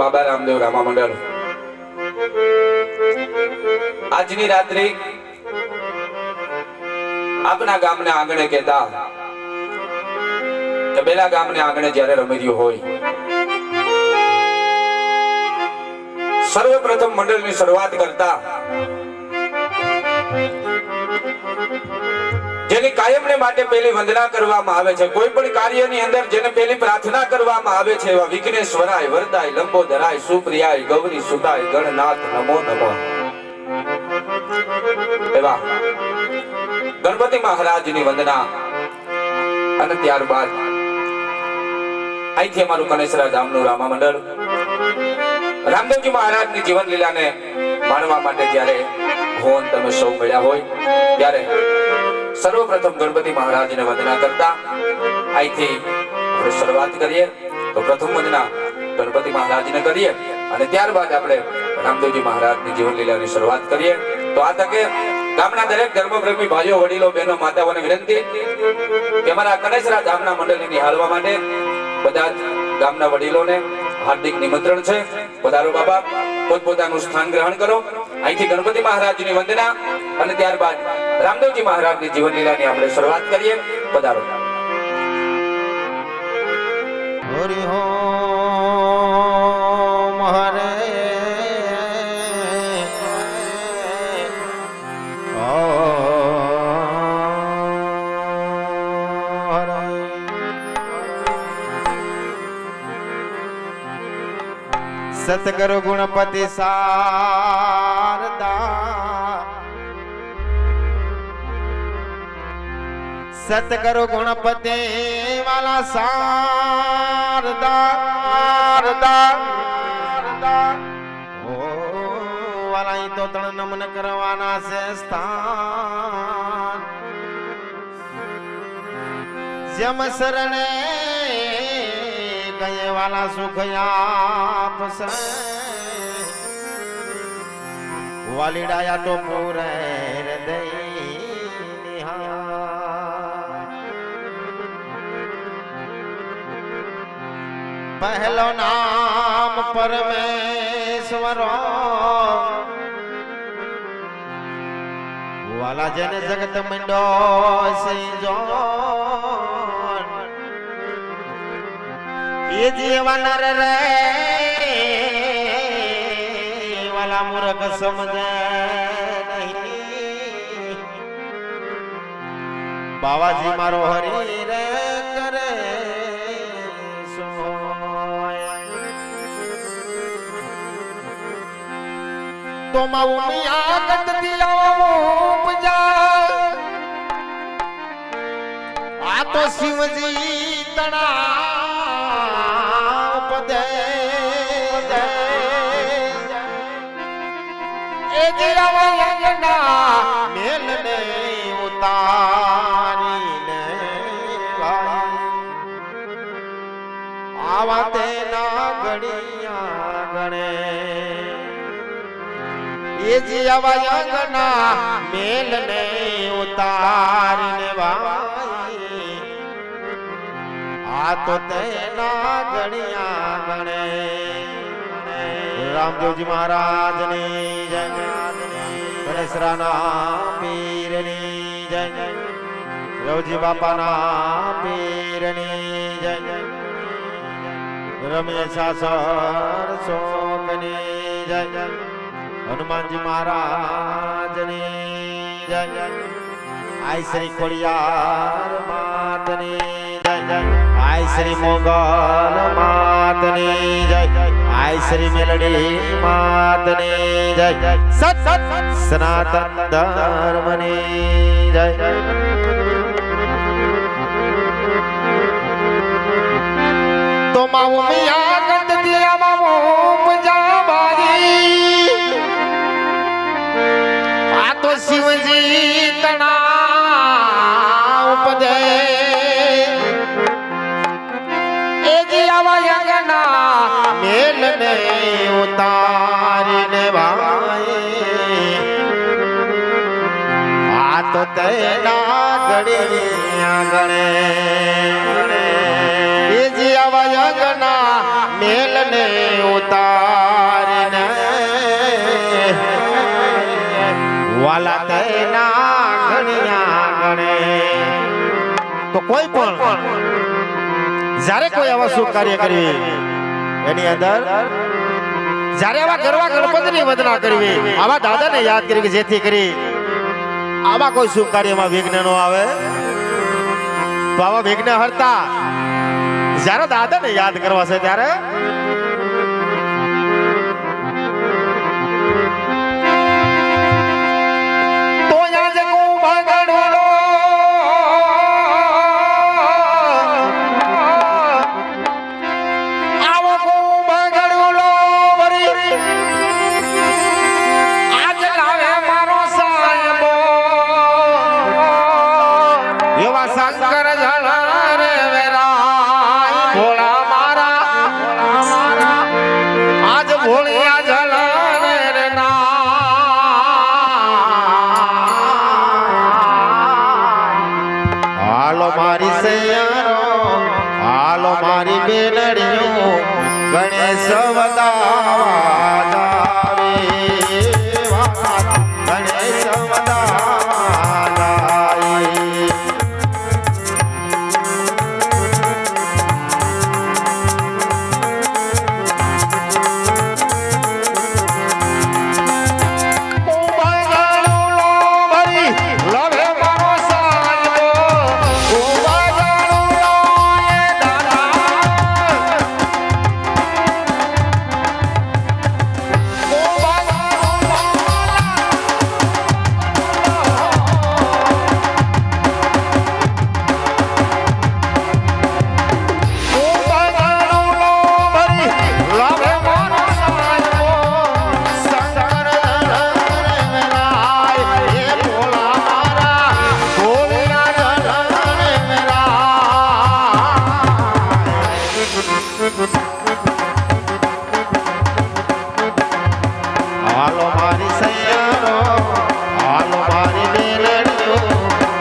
બાબા રામદેવ રામા મંડળ આજની રાત્રિ આપના ગામને આંગણે કહેતા કે બેલા ગામને આંગણે જ્યારે રમી રહ્યું હોય, સર્વપ્રથમ મંડળની શરૂઆત કરતા જેની કાયમને માટે પહેલી વંદના કરવામાં આવે છે, કોઈ પણ કાર્યની અંદર જેને પહેલી પ્રાર્થના કરવામાં આવે છે, એવા વિઘ્નેશ્વરાય વરદાય લંબોદરાય સુપ્રિયાય ગૌરી સુતાય ગણનાથ નમો નમઃ એવા ગણપતિ મહારાજની વંદના અને ત્યારબાદ અહીંથી અમારું કનેસરા ધામનું રામા મંડળ રામદેવજી મહારાજની જીવન લીલાને માણવા માટે જ્યારે હોન તમે સૌ મળ્યા હોય ત્યારે સર્વપ્રથમ ગણપતિ મહારાજને વંદના કરતા અહીંથી આપણે શરૂઆત કરીએ. તો પ્રથમ વંદના ગણપતિ મહારાજને કરીએ અને ત્યારબાદ આપણે રામદેવજી મહારાજની જીવન લીલાની શરૂઆત કરીએ. તો આ તકે ગામના દરેક ધર્મપ્રેમી ભાઈઓ, વડીલો, બહેનો, માતાઓને વિનંતી કે અમારા કનેસરા ધામના મંડળને નિહાળવા માટે બધા જ ગામના વડીલોને હાર્દિક નિમંત્રણ છે. પધારો બાબા, પોતપોતાનું સ્થાન ગ્રહણ કરો. અહીંથી ગણપતિ મહારાજની વંદના અને ત્યારબાદ રામદેવજી મહારાજની જીવન લીલાની આપણે શરૂઆત કરીએ. પધારો. હરિ ઓમ હરે સતગુરુ ગુણપતિ શારદા, સતગુરુ ગુણપતિ વાલા શારદા ઓ વાલા તો ત્રણ નમન કરવાના છે સ્થાન, જેમ શરણે ગયે વાલા સુખ આપશે, વાલીડાયા તો પૂરે હૃદય પહેલો નામ પરમેશ્વરો, વાલા જેને જગત મંડો સિંજો એ જીવા નર રે વાલા મૂર્ખ સમજે નહીં, બાવાજી મારો હરી રે કરે તો માઉમી આગત દિયા ઉપજા, આ તો શિવજી તણા પદે એ જીવા લગના મેલને ઉતારીને આવા તેના ઘડિયા ગણે એ જીવા લગના મેલને ઉતારીને વાઈ આ તો તેના ઘડિયા ગણે. રામદેવજી મહારાજની જય, ગણેશરાના પીરની જય, રવજી બાપાના પીરની જય, રમેશા સરસોકની જય, હનુમાનજી મહારાજની જય, આઈ શ્રી ખોડિયાર માતની જય, આઈ શ્રી મોગલ માતની જય, આઈ શ્રી મેલડી માતની જય, સત સનાતન ધર્મની જય. તો માઉમી આગત દિયા મામો પજાબાઈ, આ તો શિવજી તણા ઉપદે એ જીવા યગના મેલને ઉતારીને ભાઈ આ તો તેના ઘડિયા ગણે એ જીવા યગના મેલને ઉતાર ઉતારીને વાલા તેના ગણ્યા ગણે. તો કોઈ પણ જ્યારે કોઈ આવા શુભ કાર્ય કરવી એની અંદર જ્યારે આવા ગરવા ગણપતિની વંદના કરવી, આવા દાદાને યાદ કરવી જેથી કરી આવા કોઈ શુભ કાર્યમાં વિઘ્ન ન આવે. તો આવા વિઘ્ન હરતા જ્યારે દાદાને યાદ કરવા છે ત્યારે તો યાદ કુંભગણો આવો કુંભગણો વરી આજ લાવે મારો સાહેબો એવા શંકર જળ રે વેરાય ભોળા મારા આજ ભોળિયા જળ રે ના. હાલો મારી સૈયારો, હાલો મારી બેનડીઓ, ગણેશ વધાવા જાવે, ગણેશ વધાવા જાય. હાલો મારી સૈયારો, હાલો મારી બેનડીઓ,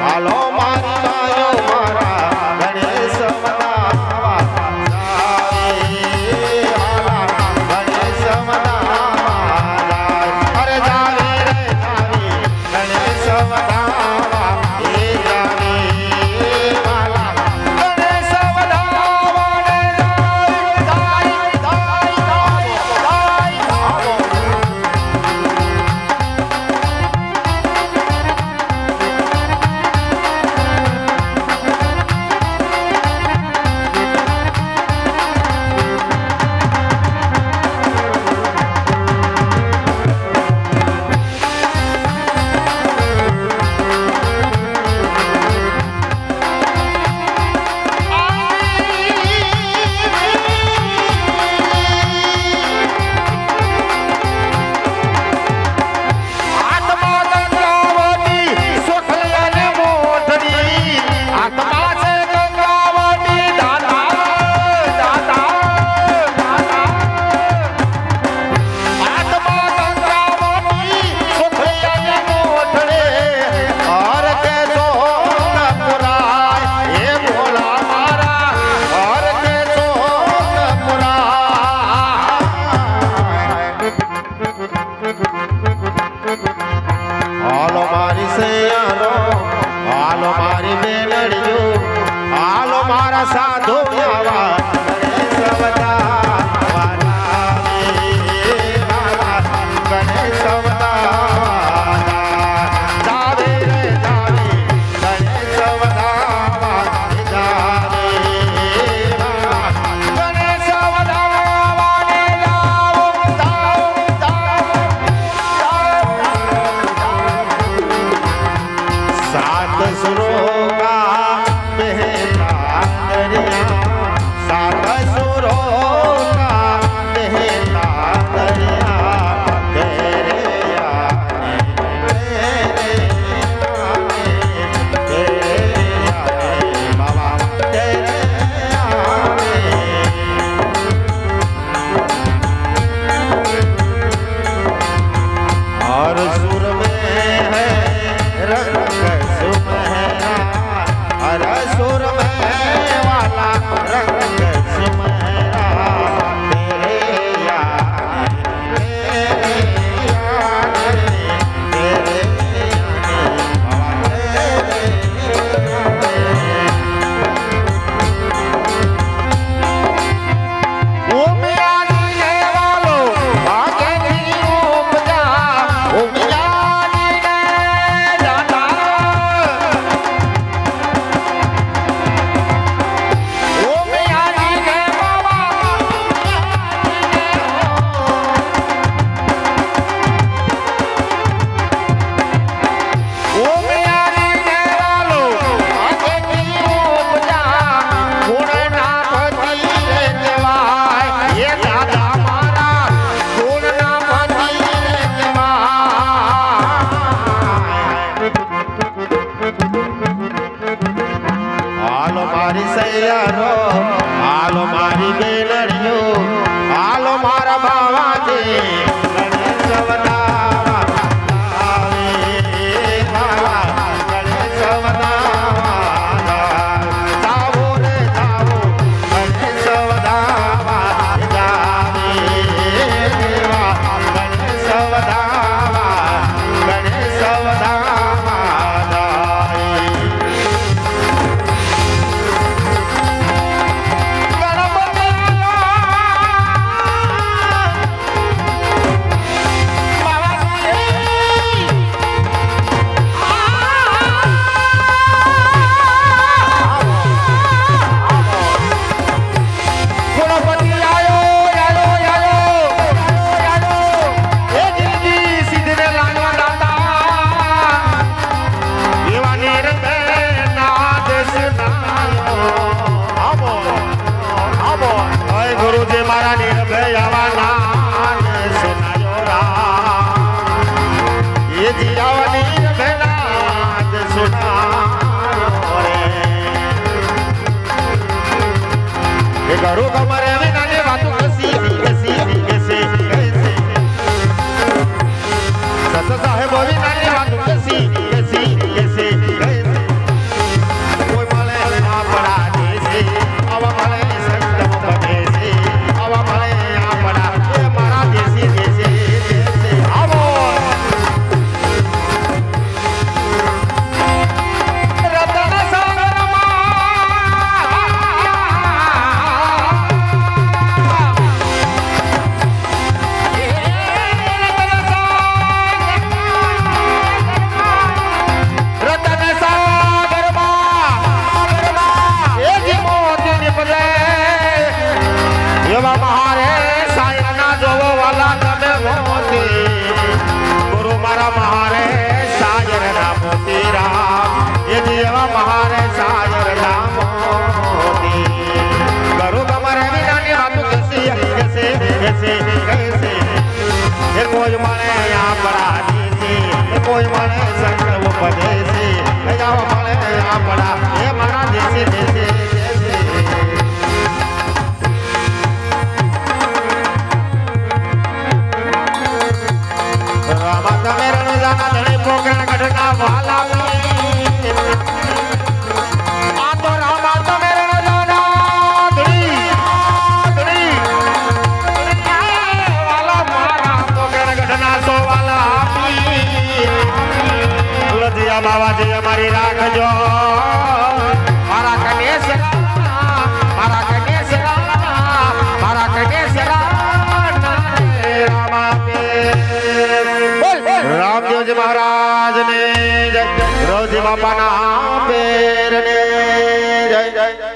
હાલો મારી બાયો મારા ગણેશ વધાવા જાવે, હાલા ગણેશ વધાવા જાય. અરે જાવે રે જાવે ગણેશ વધાવા એ જાવે હાલા ગણેશ વધાવા ને જાય જાય જાય હાલો. હાલો મારી સૈયારો, હાલો મારી બેનડીઓ, હાલો મારા સાધુ આવા ગણેશ વધાવા જાવે, ગણેશ વધાવા જાવે રે જાવે ગણેશ વધાવા જાવે, ગણેશ વધાવા ને જાઓ सात सुरों का बहता दरिया, सात सुरों का बहता दरिया, तेरे आने बाबा तेरे आने. और सुर में है रंग सुनहरा, हर सुर में वाला रंग सुनहरा, तेरे यार યારો હાલો મારી બેનડીઓ હાલો મારા બાવાજી ગણેશ અવતાર આવે બાવા ગણેશ અવતાર જાવો રે જાવો ગણેશ અવતાર જાવે દેવા ગણેશ અવતાર ગણેશ અવતાર ગુરુજી મારા નિર્ભયાવા નામ સુનાયો રા એ જીયાવા નિર્ભયનાદ સુનાયો રે એ ગરુ કમરે વિનાની વાતો કસી કસી સત સાહેબ વિનાની વાતો કસી કોઈ મળે આપણા દેશે આવા મળે સંતમ બને આવા મળે આપણા એ મારા દેશે આવો રતન એવા મહારે સાયરના જોવો વાલા તમે મોતી ગુરુ મારા મહારે સાયરના મોતી રામ એ એવા મહારે સાયરના મોતી ગુરુ કમરે વિનાની વાતો કેસે એ કોઈ મળે આપણા દેશી એ કોઈ મળે સંત ઉપદેશી એ જાવ મળે આપણા એ મારા દેશી બાવાજી અમારી રાખજો મારા કનેશ રામદેવજી મહારાજ ને જય રોજી બાપા ના પેર ને જય જય